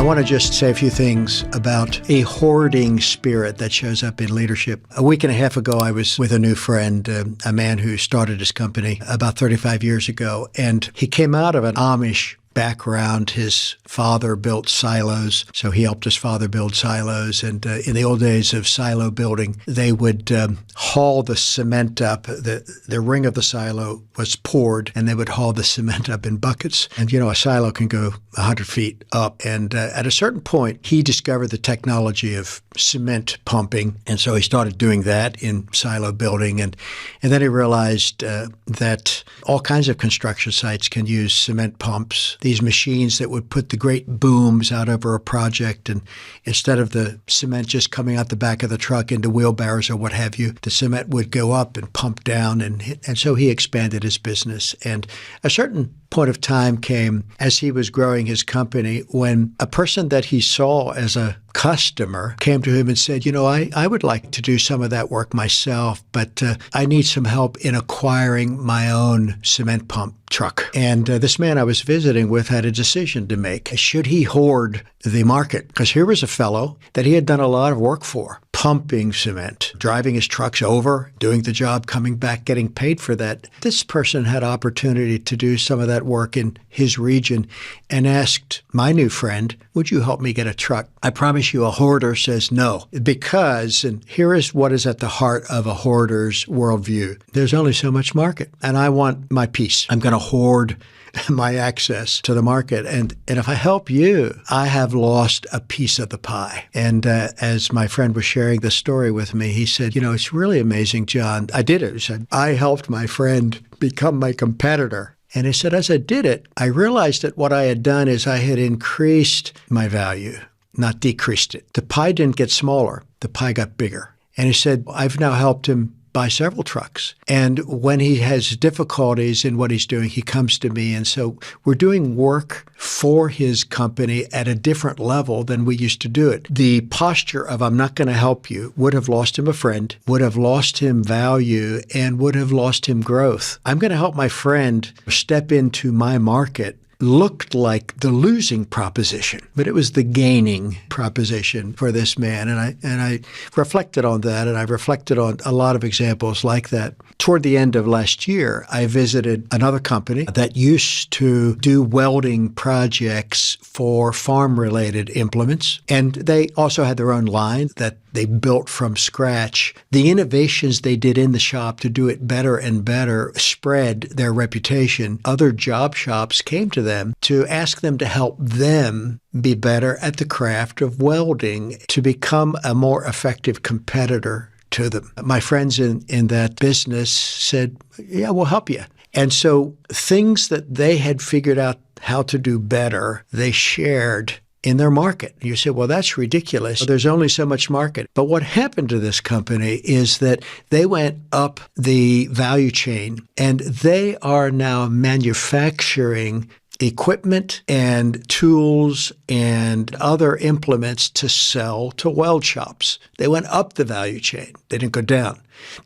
I want to just say a few things about a hoarding spirit that shows up in leadership. A week and a half ago, I was with a new friend, a man who started his company about 35 years ago, and he came out of an Amish background. His father built silos, so he helped his father build silos. And in the old days of silo building, they would haul the cement up. The ring of the silo was poured, and they would haul the cement up in buckets. And, a silo can go 100 feet up. And at a certain point, he discovered the technology of cement pumping. And so he started doing that in silo building. And then he realized that all kinds of construction sites can use cement pumps, these machines that would put the great booms out over a project. And instead of the cement just coming out the back of the truck into wheelbarrows or what have you, the cement would go up and pump down. And so he expanded his business. And a certain point of time came as he was growing his company when a person that he saw as a customer came to him and said, I would like to do some of that work myself, but I need some help in acquiring my own cement pump truck. And this man I was visiting with had a decision to make. Should he hoard the market? Because here was a fellow that he had done a lot of work for, pumping cement, driving his trucks over, doing the job, coming back, getting paid for that. This person had opportunity to do some of that work in his region and asked my new friend, would you help me get a truck? I promise you a hoarder says no, because, and here is what is at the heart of a hoarder's worldview, there's only so much market, and I want my piece. I'm going to hoard my access to the market. And if I help you, I have lost a piece of the pie. And as my friend was sharing the story with me, he said, it's really amazing, John. I did it. He said, I helped my friend become my competitor. And he said, as I did it, I realized that what I had done is I had increased my value, not decreased it. The pie didn't get smaller. The pie got bigger. And he said, I've now helped him buy several trucks. And when he has difficulties in what he's doing, he comes to me. And so we're doing work for his company at a different level than we used to do it. The posture of I'm not going to help you would have lost him a friend, would have lost him value, and would have lost him growth. I'm going to help my friend step into my market looked like the losing proposition, but it was the gaining proposition for this man. And I reflected on that, and I reflected on a lot of examples like that. Toward the end of last year, I visited another company that used to do welding projects for farm-related implements, and they also had their own line that they built from scratch. The innovations they did in the shop to do it better and better spread their reputation. Other job shops came to them to ask them to help them be better at the craft of welding, to become a more effective competitor to them. My friends in that business said, yeah, we'll help you. And so things that they had figured out how to do better, they shared in their market. You say, well, that's ridiculous. There's only so much market. But what happened to this company is that they went up the value chain, and they are now manufacturing equipment and tools and other implements to sell to weld shops. They went up the value chain. They didn't go down.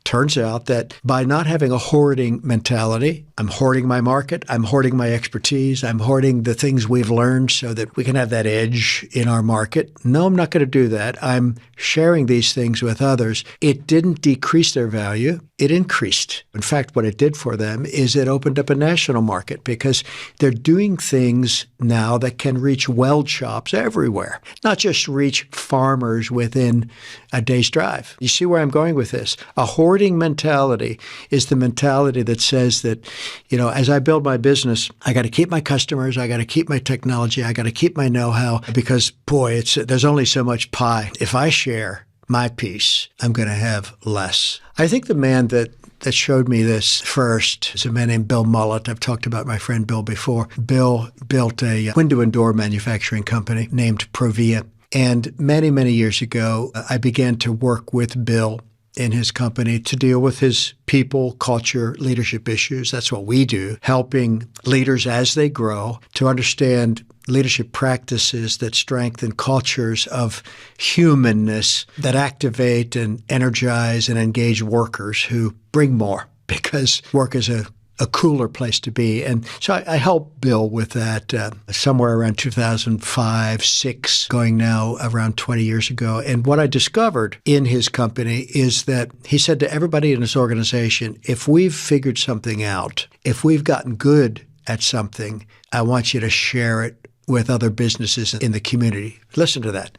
Turns out that by not having a hoarding mentality, I'm hoarding my market, I'm hoarding my expertise, I'm hoarding the things we've learned so that we can have that edge in our market. No, I'm not going to do that. I'm sharing these things with others. It didn't decrease their value. It increased. In fact, what it did for them is it opened up a national market because they're doing things now that can reach weld shops everywhere, not just reach farmers within a day's drive. You see where I'm going with this? A hoarding mentality is the mentality that says that, as I build my business, I got to keep my customers, I got to keep my technology, I got to keep my know-how because, boy, there's only so much pie. If I share my piece, I'm going to have less. I think the man that showed me this first is a man named Bill Mullett. I've talked about my friend Bill before. Bill built a window and door manufacturing company named Provia. And many, many years ago, I began to work with Bill in his company to deal with his people, culture, leadership issues. That's what we do, helping leaders as they grow to understand leadership practices that strengthen cultures of humanness, that activate and energize and engage workers who bring more, because work is a a cooler place to be. And so I helped Bill with that somewhere around 2005, 6, going now around 20 years ago. And what I discovered in his company is that he said to everybody in his organization, if we've figured something out, if we've gotten good at something, I want you to share it with other businesses in the community. Listen to that.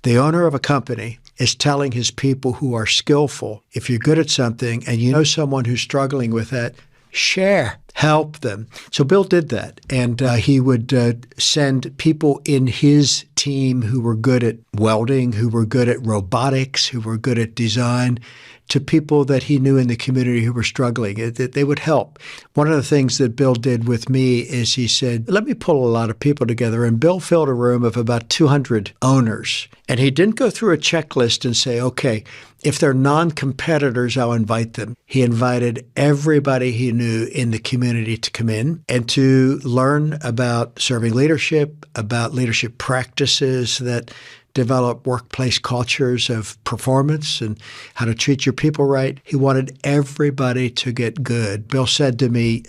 The owner of a company is telling his people who are skillful, if you're good at something and you know someone who's struggling with that, share, help them. So Bill did that. And he would send people in his team who were good at welding, who were good at robotics, who were good at design, to people that he knew in the community who were struggling. They would help. One of the things that Bill did with me is he said, let me pull a lot of people together. And Bill filled a room of about 200 owners. And he didn't go through a checklist and say, okay, if they're non-competitors, I'll invite them. He invited everybody he knew in the community to come in and to learn about serving leadership, about leadership practices that develop workplace cultures of performance and how to treat your people right. He wanted everybody to get good. Bill said to me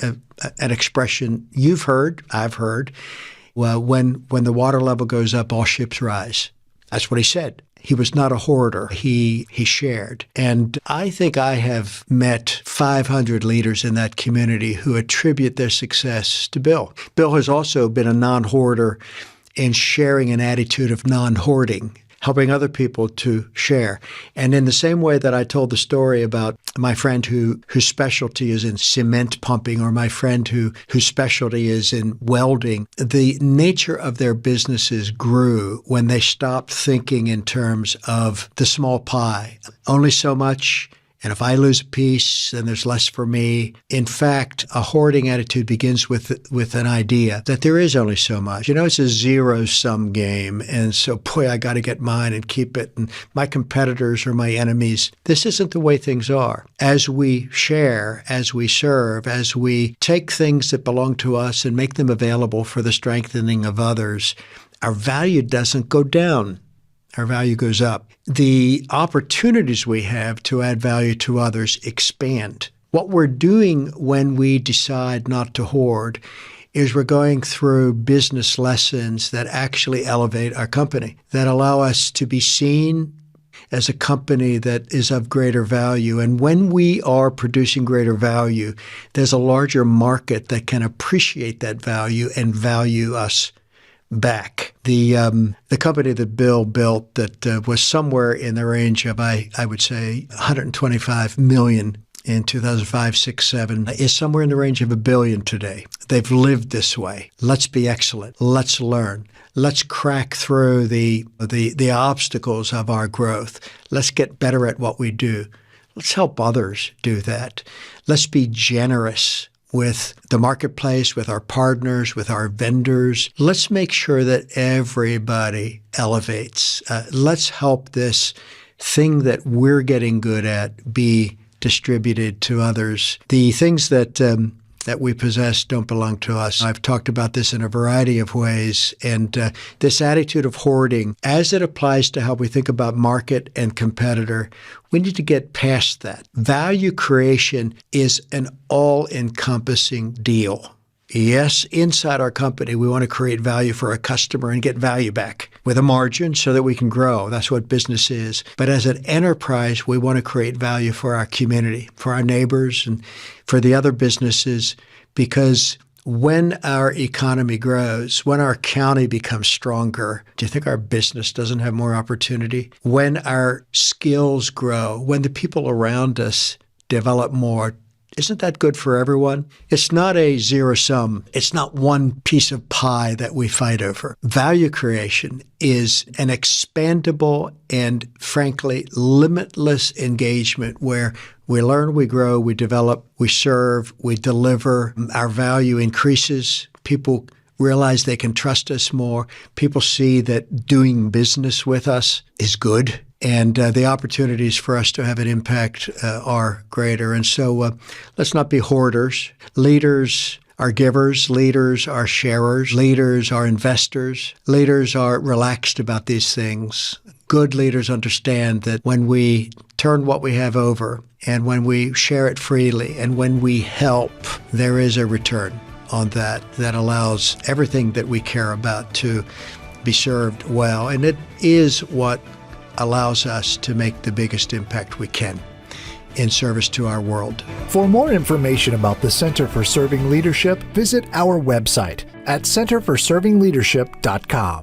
an expression you've heard, I've heard, well, when the water level goes up, all ships rise. That's what he said. He was not a hoarder. He shared. And I think I have met 500 leaders in that community who attribute their success to Bill. Bill has also been a non-hoarder in sharing an attitude of non-hoarding, helping other people to share. And in the same way that I told the story about my friend whose specialty is in cement pumping, or my friend whose specialty is in welding, the nature of their businesses grew when they stopped thinking in terms of the small pie. Only so much. And if I lose a piece, then there's less for me. In fact, a hoarding attitude begins with an idea that there is only so much. It's a zero-sum game. And so, boy, I got to get mine and keep it. And my competitors are my enemies. This isn't the way things are. As we share, as we serve, as we take things that belong to us and make them available for the strengthening of others, our value doesn't go down. Our value goes up. The opportunities we have to add value to others expand. What we're doing when we decide not to hoard is we're going through business lessons that actually elevate our company, that allow us to be seen as a company that is of greater value. And when we are producing greater value, there's a larger market that can appreciate that value and value us back. The company that Bill built that was somewhere in the range of, I would say, 125 million in 2005, 6, 7, is somewhere in the range of $1 billion today. They've lived this way. Let's be excellent. Let's learn. Let's crack through the obstacles of our growth. Let's get better at what we do. Let's help others do that. Let's be generous with the marketplace, with our partners, with our vendors. Let's make sure that everybody elevates. Let's help this thing that we're getting good at be distributed to others. The things that we possess don't belong to us. I've talked about this in a variety of ways. And this attitude of hoarding, as it applies to how we think about market and competitor, we need to get past that. Value creation is an all-encompassing deal. Yes, inside our company, we want to create value for our customer and get value back with a margin so that we can grow. That's what business is. But as an enterprise, we want to create value for our community, for our neighbors, and for the other businesses, because when our economy grows, when our county becomes stronger, do you think our business doesn't have more opportunity? When our skills grow, when the people around us develop more, isn't that good for everyone? It's not a zero sum. It's not one piece of pie that we fight over. Value creation is an expandable and, frankly, limitless engagement where we learn, we grow, we develop, we serve, we deliver. Our value increases. People realize they can trust us more. People see that doing business with us is good. And the opportunities for us to have an impact are greater. And so let's not be hoarders. Leaders are givers. Leaders are sharers. Leaders are investors. Leaders are relaxed about these things. Good leaders understand that when we turn what we have over, and when we share it freely, and when we help, there is a return on that allows everything that we care about to be served well. And it is what allows us to make the biggest impact we can in service to our world. For more information about the Center for Serving Leadership, visit our website at centerforservingleadership.com.